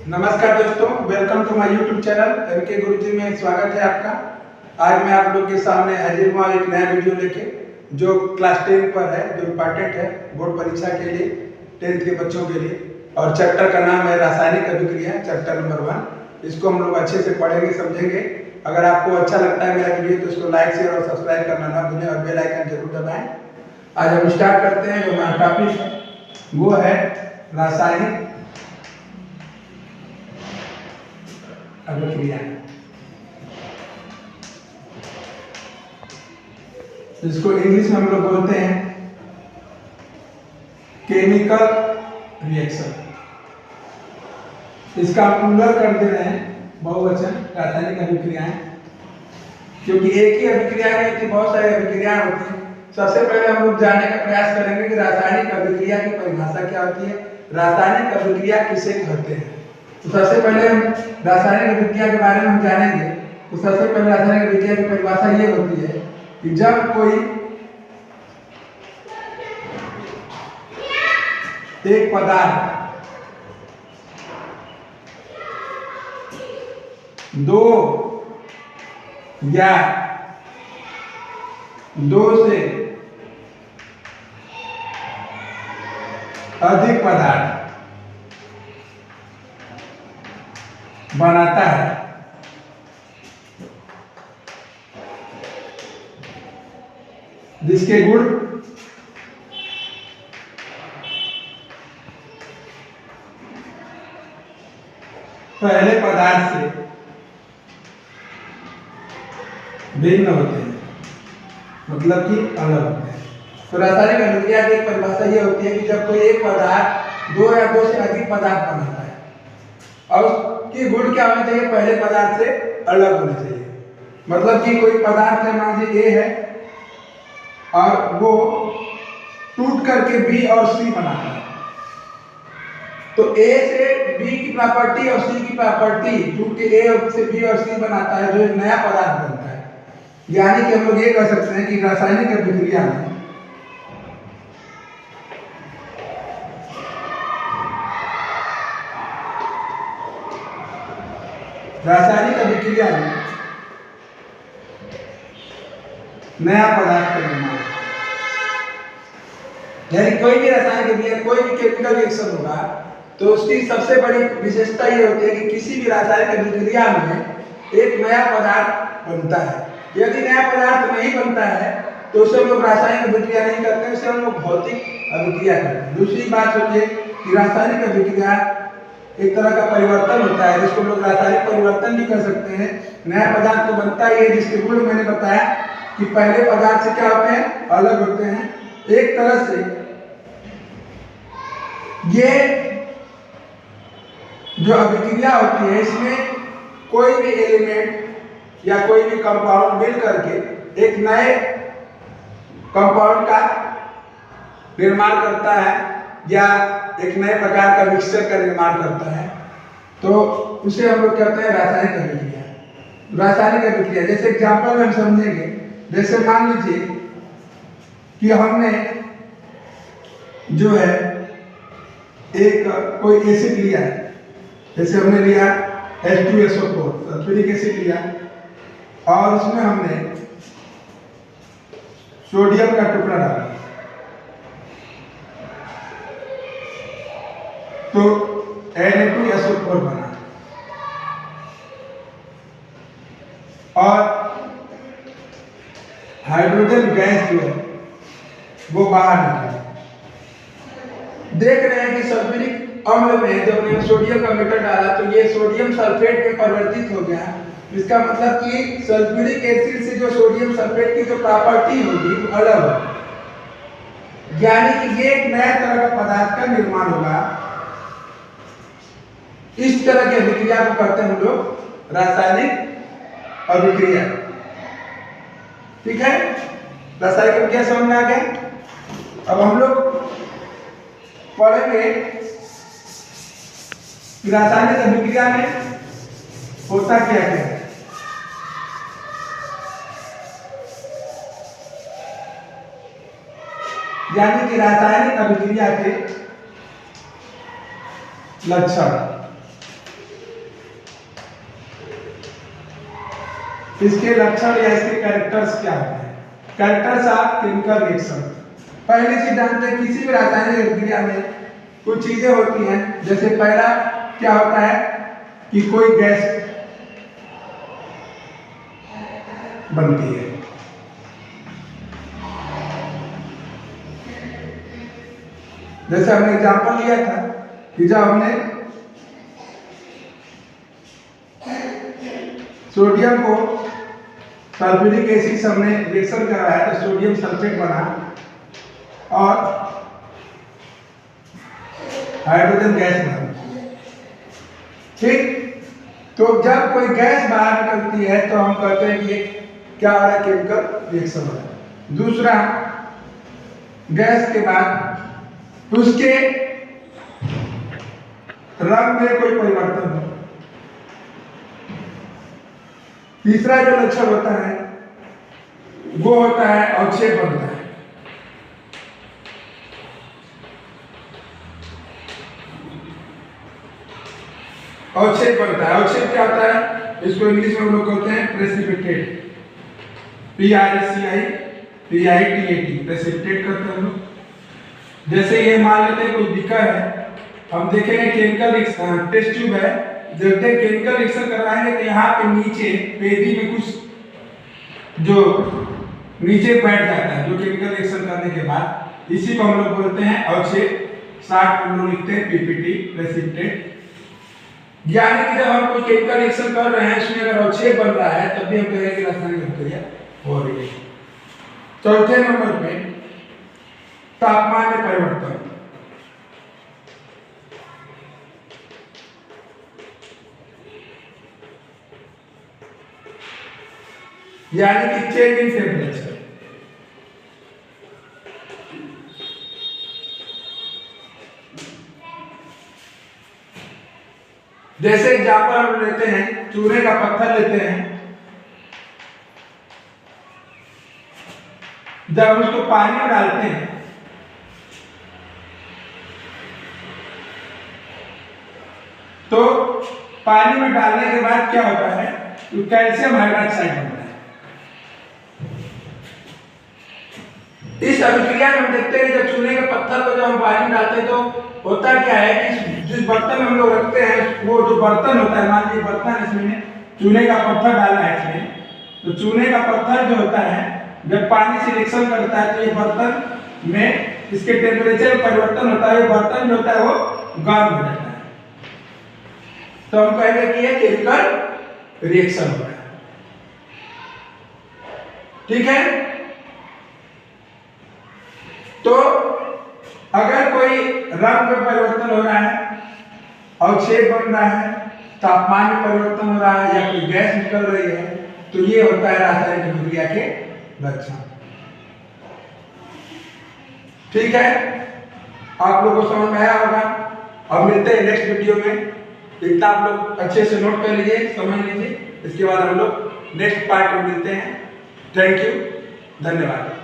नमस्कार दोस्तों, welcome to my YouTube channel MK Guruji में स्वागत है आपका। आज मैं आप लोग के सामने हाजिर हुआ एक नया वीडियो लेके जो क्लास 10 पर है, जो इम्पोर्टेंट है बोर्ड परीक्षा के लिए, 10th के बच्चों के लिए। और चैप्टर का नाम है रासायनिक अभिक्रिया, चैप्टर नंबर 1। इसको हम लोग अच्छे से पढ़ेंगे, समझेंगे। अगर आपको अच्छा लगता है मेरा वीडियो तो इसको लाइक शेयर और सब्सक्राइब करना ना भूलें और बेल आइकन जरूर दबाएं। आज हम स्टार्ट करते हैं। जो हमारा टॉपिक है वो है रासायनिक अभिक्रिया। इसको इंग्लिश में हम लोग बोलते हैं केमिकल रिएक्शन। इसका प्लूरल कर दे रहे हैं, बहुवचन, रासायनिक अभिक्रियाएं, क्योंकि एक ही अभिक्रिया नहीं होती, बहुत सारी अभिक्रियाएं होती हैं। सबसे पहले हम लोग जानने का प्रयास करेंगे कि रासायनिक अभिक्रिया की परिभाषा क्या होती है, रासायनिक अभिक्रिया किसे कहते हैं। तो सबसे पहले हम रासायनिक अभिक्रिया के बारे में हम जानेंगे। तो सबसे पहले रासायनिक अभिक्रिया की परिभाषा ये होती है कि जब कोई एक पदार्थ दो या दो से अधिक पदार्थ बनाता है, जिसके गुण पहले पदार्थ से भिन्न होते हैं, मतलब कि अलग होते हैं। तो रासायनिक अभिक्रिया की परिभाषा ये होती है कि जब कोई एक पदार्थ दो या दो से अधिक पदार्थ बनाता है और उसके गुण क्या होने चाहिए, पहले पदार्थ से अलग होने चाहिए। मतलब कि कोई पदार्थ है, मान लीजिए ए है और वो टूट करके बी और सी बनाता है, तो ए से बी की प्रॉपर्टी और सी की प्रॉपर्टी टूट के ए से बी और सी बनाता है, जो एक नया पदार्थ बनता है। यानी कि हम लोग ये कह सकते हैं कि रासायनिक अभिक्रिया में नया पदार्थ का निर्माण, यानी कोई भी रासायनिक अभिक्रिया, कोई भी केमिकल रिएक्शन होगा तो उसकी सबसे बड़ी विशेषता ये होती है कि किसी भी रासायनिक अभिक्रिया में एक नया पदार्थ बनता है। यदि नया पदार्थ नहीं बनता है तो उसे हम लोग रासायनिक अभिक्रिया नहीं करते हैं, उसे हम लोग भौतिक अभिक्रिया करते हैं। दूसरी बात होती है कि रासायनिक अभिक्रिया एक तरह का परिवर्तन होता है, जिसको हम लोग रासायनिक परिवर्तन भी कर सकते हैं। नया पदार्थ तो बनता ही है, जिसके गुण मैंने बताया कि पहले पदार्थ से क्या होते हैं, अलग होते हैं। एक तरह से ये जो अभिक्रिया होती है, इसमें कोई भी एलिमेंट या कोई भी कंपाउंड मिल करके एक नए कंपाउंड का निर्माण करता है या एक नए प्रकार का मिक्सचर का निर्माण करता है, तो उसे हम लोग कहते हैं रासायनिक अभिक्रिया। रासायनिक अभिक्रिया जैसे एग्जांपल में हम समझेंगे, जैसे मान लीजिए कि हमने जो है एक कोई एसिड लिया है, जैसे हमने लिया H2SO4 सल्फ्यूरिक एसिड लिया और उसमें हमने सोडियम का टुकड़ा डाला, तो Na2SO4 बना और हाइड्रोजन गैस जो है वो बाहर निकली। देख रहे हैं कि सल्फ्यूरिक अम्ल में जब हमने सोडियम का मेटल डाला तो ये सोडियम सल्फेट में परिवर्तित हो गया। इसका मतलब कि सल्फ्यूरिक एसिड से जो सोडियम सल्फेट की जो प्रॉपर्टी होगी वो अलग होगी, यानी कि ये एक नया तरह का पदार्थ का निर्माण होगा। इस तरह की अभिक्रिया को करते हैं हम लोग रासायनिक अभिक्रिया। ठीक है, रासायनिक अभिक्रिया समझ में आ गया। अब हम लोग पढ़ेंगे कि रासायनिक अभिक्रिया में होता क्या है। यानी कि रासायनिक अभिक्रिया के लक्षण। इसके लक्षण या इसके कैरेक्टर्स क्या होते हैं। Characters of chemical reaction. पहली चीज जानते हैं किसी भी रासायनिक प्रक्रिया में कुछ चीजें होती हैं। जैसे पहला क्या होता है कि कोई गैस बनती है। जैसे हमने एग्जांपल लिया था कि जब हमने सोडियम को सल्फ्यूरिक एसिड से हमने रिएक्शन कराया तो सोडियम सल्फेट बना और हाइड्रोजन गैस बना। ठीक, तो जब कोई गैस बाहर निकलती है तो हम कहते हैं कि क्या हो रहा है, केमिकल रिएक्शन हो रहा है। दूसरा, गैस के बाद उसके रंग में कोई परिवर्तन हो। तीसरा जो लक्षण होता है वो होता है अवक्षेप बनता है। अवक्षेप बनता है। अवक्षेप क्या होता है, इसको इंग्लिश में हम लोग कहते हैं प्रेसिपिटेट। PRECIPITAT प्रेसिपिटेट करते हैं हम लोग। जैसे ये मान लेते हैं कोई बीकर है, हम देखेंगे केमिकल टेस्ट ट्यूब है, देखते हैं केमिकल रिएक्शन करवाएंगे तो यहाँ पे नीचे पेदी में कुछ जो नीचे बैठ जाता है जो केमिकल रिएक्शन करने के बाद, इसी को हम लोग बोलते हैं अवक्षेप। शॉर्ट हम लोग लिखते हैं PPT प्रेसिपिटेट। यानी कि जब हम कोई केमिकल रिएक्शन कर रहे हैं उसमें अगर अवक्षेप बन रहा है तब भी हम कहेंगे कि रासायनिक प्रक्रिया हो रही है। चौथे नंबर पे तापमान में परिवर्तन। यानी कि चेंज इन टेम्परेचर। जैसे एग्जाम्पल हम लेते हैं, चूने का पत्थर लेते हैं, जब उसको पानी में डालते हैं तो पानी में डालने के बाद क्या होता है, तो कैल्शियम हाइड्रोक्साइड बनता है। इस अभिक्रिया में हम देखते हैं जब चूने के पत्थर को जब हम पानी में डालते हैं तो होता क्या है कि जिस बर्तन में हम लोग रखते हैं वो जो बर्तन होता है, मान लीजिए बर्तन, इसमें चूने का पत्थर डाला है इसमें, तो चूने का पत्थर जो होता है जब पानी से रिएक्शन करता है तो ये बर्तन में इसके टेम्परेचर में परिवर्तन होता है, ये बर्तन जो होता है वो गर्म हो जाता है। तो हम कहेंगे कि ये केमिकल रिएक्शन हो रहा है। ठीक है, तो अगर कोई रंग में परिवर्तन हो रहा है, अवक्षेप बन रहा है, तापमान में परिवर्तन हो रहा है या कोई गैस निकल रही है, तो ये होता है रासायनिक प्रक्रिया के लक्षण। ठीक है, आप लोगों को समझ में आया होगा। अब मिलते हैं नेक्स्ट वीडियो में। इतना आप लोग अच्छे से नोट कर लीजिए, समझ लीजिए, इसके बाद हम लोग नेक्स्ट पार्ट में मिलते हैं। थैंक यू, धन्यवाद।